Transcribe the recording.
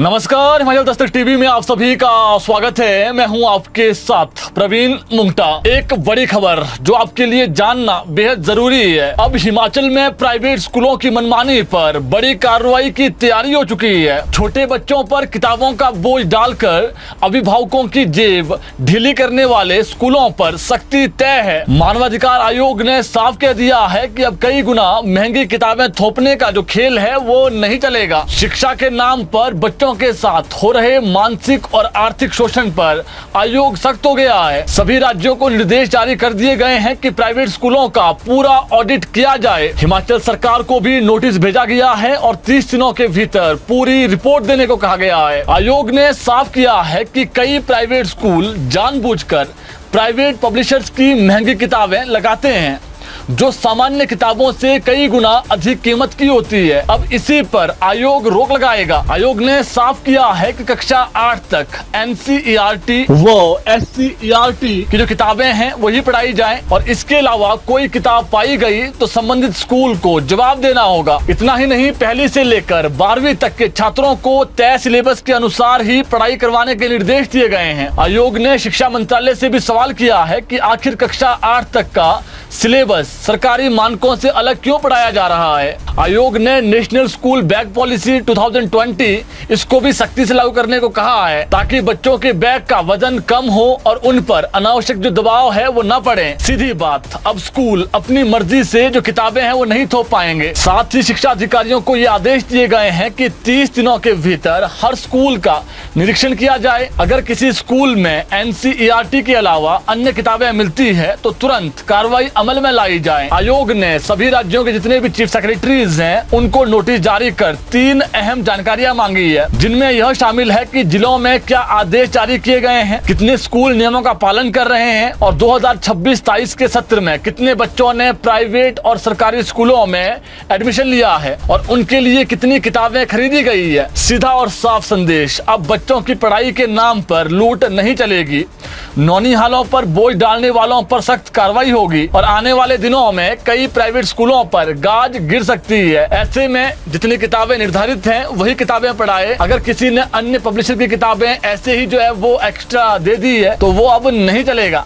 नमस्कार, हिमाचल दस्तक टीवी में आप सभी का स्वागत है। मैं हूं आपके साथ प्रवीण मुंगटा। एक बड़ी खबर जो आपके लिए जानना बेहद जरूरी है। अब हिमाचल में प्राइवेट स्कूलों की मनमानी पर बड़ी कार्रवाई की तैयारी हो चुकी है। छोटे बच्चों पर किताबों का बोझ डालकर अभिभावकों की जेब ढीली करने वाले स्कूलों पर सख्ती तय है। मानवाधिकार आयोग ने साफ कह दिया है कि अब कई गुना महंगी किताबें थोपने का जो खेल है वो नहीं चलेगा। शिक्षा के नाम पर बच्चों के साथ हो रहे मानसिक और आर्थिक शोषण पर आयोग सख्त हो गया है। सभी राज्यों को निर्देश जारी कर दिए गए हैं कि प्राइवेट स्कूलों का पूरा ऑडिट किया जाए। हिमाचल सरकार को भी नोटिस भेजा गया है और 30 दिनों के भीतर पूरी रिपोर्ट देने को कहा गया है। आयोग ने साफ किया है कि कई प्राइवेट स्कूल जानबूझकर प्राइवेट पब्लिशर्स की महंगी किताबें लगाते हैं जो सामान्य किताबों से कई गुना अधिक कीमत की होती है। अब इसी पर आयोग रोक लगाएगा। आयोग ने साफ किया है कि कक्षा 8 तक NCERT व SCERT की जो किताबें हैं वही पढ़ाई जाए और इसके अलावा कोई किताब पाई गई तो संबंधित स्कूल को जवाब देना होगा। इतना ही नहीं, पहली से लेकर 12वीं तक के छात्रों को तय सिलेबस के अनुसार ही पढ़ाई करवाने के निर्देश दिए गए हैं। आयोग ने शिक्षा मंत्रालय से भी सवाल किया है कि आखिर कक्षा 8 तक का सिलेबस सरकारी मानकों से अलग क्यों पढ़ाया जा रहा है। आयोग ने नेशनल स्कूल बैग पॉलिसी 2020 इसको भी सख्ती से लागू करने को कहा है ताकि बच्चों के बैग का वजन कम हो और उन पर अनावश्यक जो दबाव है वो न पड़े। सीधी बात, अब स्कूल अपनी मर्जी से जो किताबें हैं वो नहीं थोप पाएंगे। साथ ही शिक्षा अधिकारियों को ये आदेश दिए गए हैं कि 30 दिनों के भीतर हर स्कूल का निरीक्षण किया जाए। अगर किसी स्कूल में NCERT के अलावा अन्य किताबें मिलती है तो तुरंत कार्रवाई अमल में लाई जाए। आयोग ने सभी राज्यों के जितने भी चीफ सेक्रेटरीज हैं उनको नोटिस जारी कर 3 अहम जानकारियां मांगी है, जिनमें यह शामिल है कि जिलों में क्या आदेश जारी किए गए हैं, कितने स्कूल नियमों का पालन कर रहे हैं और 2026-23 के सत्र में कितने बच्चों ने प्राइवेट और सरकारी स्कूलों में एडमिशन लिया है और उनके लिए कितनी किताबें खरीदी गई है। सीधा और साफ संदेश, अब बच्चों की पढ़ाई के नाम पर लूट नहीं चलेगी। नौनिहालों पर बोझ डालने वालों पर सख्त कार्रवाई होगी और आने वाले दिनों में कई प्राइवेट स्कूलों पर गाज गिर सकती है। ऐसे में जितनी किताबें निर्धारित हैं वही किताबें पढ़ाए। अगर किसी ने अन्य पब्लिशर की किताबें ऐसे ही जो है वो एक्स्ट्रा दे दी है तो वो अब नहीं चलेगा।